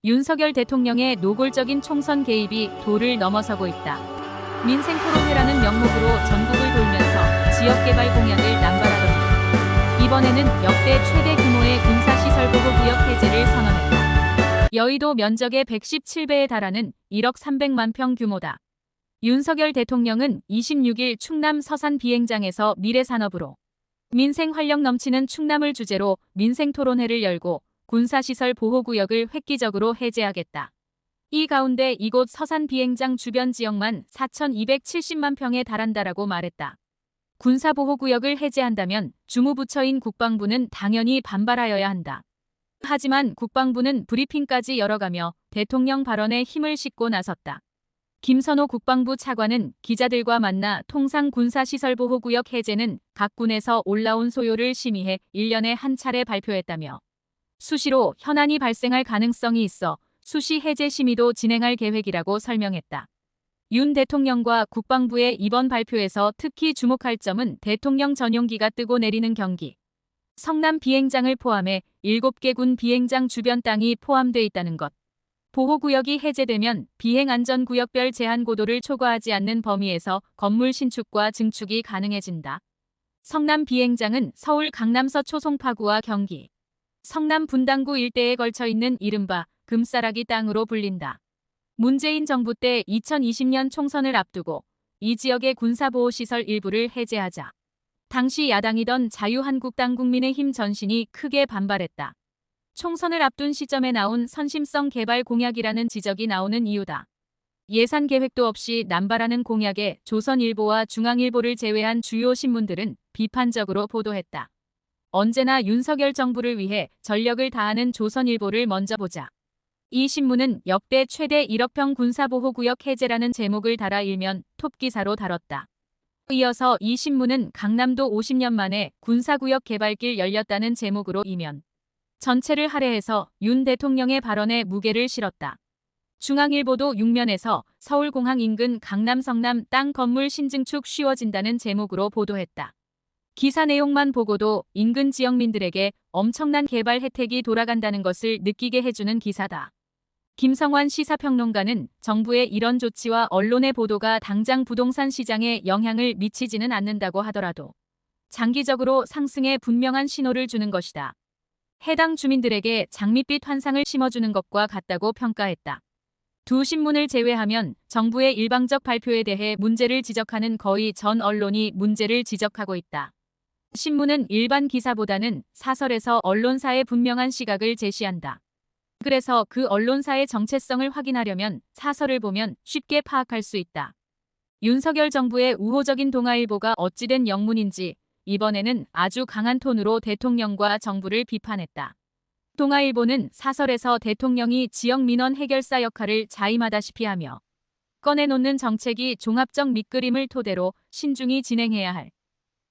윤석열 대통령의 노골적인 총선 개입이 도를 넘어서고 있다. 민생토론회라는 명목으로 전국을 돌면서 지역개발 공약을 남발하더니 이번에는 역대 최대 규모의 군사시설보호구역 해제를 선언했다. 여의도 면적의 117배에 달하는 1억 300만 평 규모다. 윤석열 대통령은 26일 충남 서산 비행장에서 미래산업으로 민생 활력 넘치는 충남을 주제로 민생토론회를 열고 군사시설 보호구역을 획기적으로 해제하겠다. 이 가운데 이곳 서산 비행장 주변 지역만 4,270만 평에 달한다라고 말했다. 군사보호구역을 해제한다면 주무부처인 국방부는 당연히 반발하여야 한다. 하지만 국방부는 브리핑까지 열어가며 대통령 발언에 힘을 싣고 나섰다. 김선호 국방부 차관은 기자들과 만나 통상 군사시설보호구역 해제는 각 군에서 올라온 소요를 심의해 1년에 한 차례 발표했다며 수시로 현안이 발생할 가능성이 있어 수시 해제 심의도 진행할 계획이라고 설명했다. 윤 대통령과 국방부의 이번 발표에서 특히 주목할 점은 대통령 전용기가 뜨고 내리는 경기. 성남 비행장을 포함해 7개 군 비행장 주변 땅이 포함돼 있다는 것. 보호구역이 해제되면 비행안전구역별 제한 고도를 초과하지 않는 범위에서 건물 신축과 증축이 가능해진다. 성남 비행장은 서울 강남 서초 송파구와 경기, 성남 분당구 일대에 걸쳐 있는 이른바 금싸라기 땅으로 불린다. 문재인 정부 때 2020년 총선을 앞두고 이 지역의 군사보호시설 일부를 해제하자 당시 야당이던 자유한국당 국민의힘 전신이 크게 반발했다. 총선을 앞둔 시점에 나온 선심성 개발 공약이라는 지적이 나오는 이유다. 예산 계획도 없이 남발하는 공약에 조선일보와 중앙일보를 제외한 주요 신문들은 비판적으로 보도했다. 언제나 윤석열 정부를 위해 전력을 다하는 조선일보를 먼저 보자. 이 신문은 역대 최대 1억 평 군사보호구역 해제라는 제목을 달아 일면 톱기사로 다뤘다. 이어서 이 신문은 강남도 50년 만에 군사구역 개발길 열렸다는 제목으로 이면 전체를 할애해서 윤 대통령의 발언에 무게를 실었다. 중앙일보도 6면에서 서울공항 인근 강남 성남 땅 건물 신증축 쉬워진다는 제목으로 보도했다. 기사 내용만 보고도 인근 지역민들에게 엄청난 개발 혜택이 돌아간다는 것을 느끼게 해주는 기사다. 김성환 시사평론가는 정부의 이런 조치와 언론의 보도가 당장 부동산 시장에 영향을 미치지는 않는다고 하더라도 장기적으로 상승에 분명한 신호를 주는 것이다. 해당 주민들에게 장밋빛 환상을 심어주는 것과 같다고 평가했다. 두 신문을 제외하면 정부의 일방적 발표에 대해 문제를 지적하는 거의 전 언론이 문제를 지적하고 있다. 신문은 일반 기사보다는 사설에서 언론사의 분명한 시각을 제시한다. 그래서 그 언론사의 정체성을 확인하려면 사설을 보면 쉽게 파악할 수 있다. 윤석열 정부의 우호적인 동아일보가 어찌된 영문인지 이번에는 아주 강한 톤으로 대통령과 정부를 비판했다. 동아일보는 사설에서 대통령이 지역 민원 해결사 역할을 자임하다시피 하며 꺼내놓는 정책이 종합적 밑그림을 토대로 신중히 진행해야 할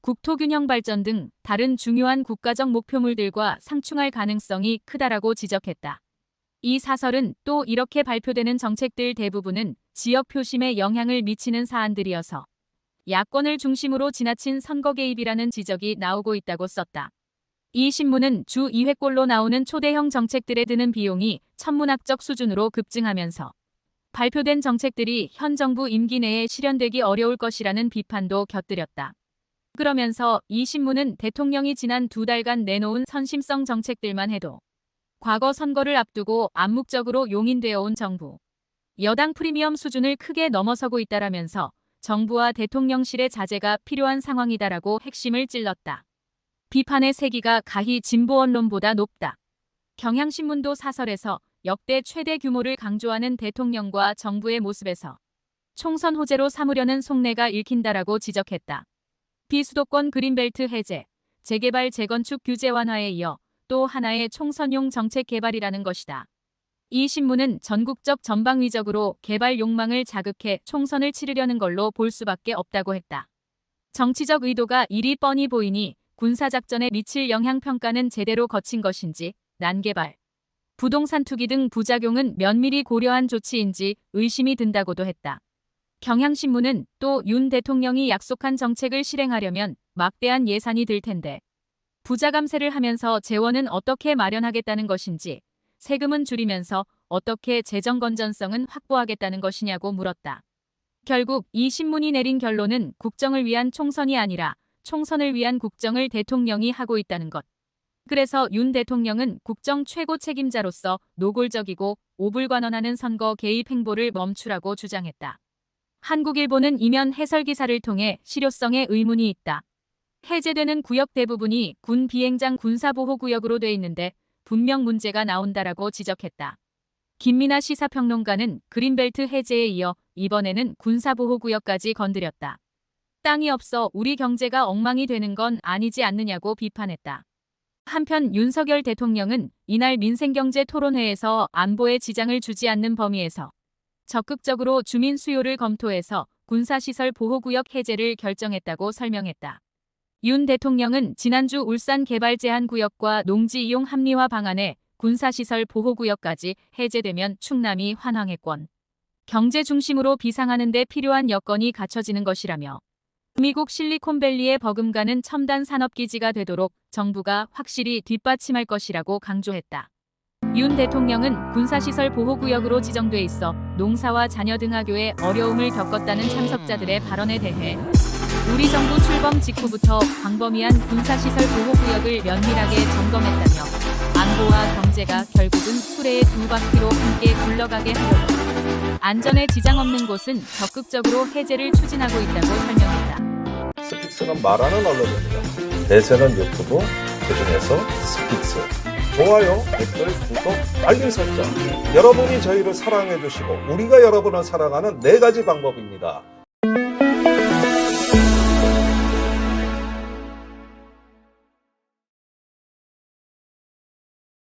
국토균형 발전 등 다른 중요한 국가적 목표물들과 상충할 가능성이 크다라고 지적했다. 이 사설은 또 이렇게 발표되는 정책들 대부분은 지역 표심에 영향을 미치는 사안들이어서 야권을 중심으로 지나친 선거 개입이라는 지적이 나오고 있다고 썼다. 이 신문은 주 2회꼴로 나오는 초대형 정책들에 드는 비용이 천문학적 수준으로 급증하면서 발표된 정책들이 현 정부 임기 내에 실현되기 어려울 것이라는 비판도 곁들였다. 그러면서 이 신문은 대통령이 지난 2달간 내놓은 선심성 정책들만 해도 과거 선거를 앞두고 암묵적으로 용인되어 온 정부, 여당 프리미엄 수준을 크게 넘어서고 있다라면서 정부와 대통령실의 자제가 필요한 상황이다라고 핵심을 찔렀다. 비판의 세기가 가히 진보 언론보다 높다. 경향신문도 사설에서 역대 최대 규모를 강조하는 대통령과 정부의 모습에서 총선 호재로 삼으려는 속내가 읽힌다라고 지적했다. 비수도권 그린벨트 해제, 재개발 재건축 규제 완화에 이어 또 하나의 총선용 정책 개발이라는 것이다. 이 신문은 전국적 전방위적으로 개발 욕망을 자극해 총선을 치르려는 걸로 볼 수밖에 없다고 했다. 정치적 의도가 이리 뻔히 보이니 군사작전에 미칠 영향평가는 제대로 거친 것인지 난개발, 부동산 투기 등 부작용은 면밀히 고려한 조치인지 의심이 든다고도 했다. 경향신문은 또 윤 대통령이 약속한 정책을 실행하려면 막대한 예산이 들 텐데 부자 감세를 하면서 재원은 어떻게 마련하겠다는 것인지 세금은 줄이면서 어떻게 재정 건전성은 확보하겠다는 것이냐고 물었다. 결국 이 신문이 내린 결론은 국정을 위한 총선이 아니라 총선을 위한 국정을 대통령이 하고 있다는 것. 그래서 윤 대통령은 국정 최고 책임자로서 노골적이고 오불관원하는 선거 개입 행보를 멈추라고 주장했다. 한국일보는 이면 해설 기사를 통해 실효성에 의문이 있다. 해제되는 구역 대부분이 군 비행장 군사보호구역으로 돼 있는데 분명 문제가 나온다라고 지적했다. 김민아 시사평론가는 그린벨트 해제에 이어 이번에는 군사보호구역까지 건드렸다. 땅이 없어 우리 경제가 엉망이 되는 건 아니지 않느냐고 비판했다. 한편 윤석열 대통령은 이날 민생경제 토론회에서 안보에 지장을 주지 않는 범위에서 적극적으로 주민 수요를 검토해서 군사시설 보호구역 해제를 결정했다고 설명했다. 윤 대통령은 지난주 울산 개발제한구역과 농지 이용 합리화 방안에 군사시설 보호구역까지 해제되면 충남이 환황해권, 경제 중심으로 비상하는 데 필요한 여건이 갖춰지는 것이라며 미국 실리콘밸리에 버금가는 첨단 산업기지가 되도록 정부가 확실히 뒷받침할 것이라고 강조했다. 윤 대통령은 군사시설 보호구역으로 지정돼 있어 농사와 자녀 등 학교에 어려움을 겪었다는 참석자들의 발언에 대해 우리 정부 출범 직후부터 광범위한 군사시설 보호구역을 면밀하게 점검했다며 안보와 경제가 결국은 수레의 두 바퀴로 함께 굴러가게 하려고 안전에 지장 없는 곳은 적극적으로 해제를 추진하고 있다고 설명했다. 스픽스는 말하는 언론입니다. 대세는 유튜브, 그중에서 스픽스. 좋아요, 댓글, 구독, 알림 설정. 여러분이 저희를 사랑해 주시고 우리가 여러분을 사랑하는 4가지 방법입니다.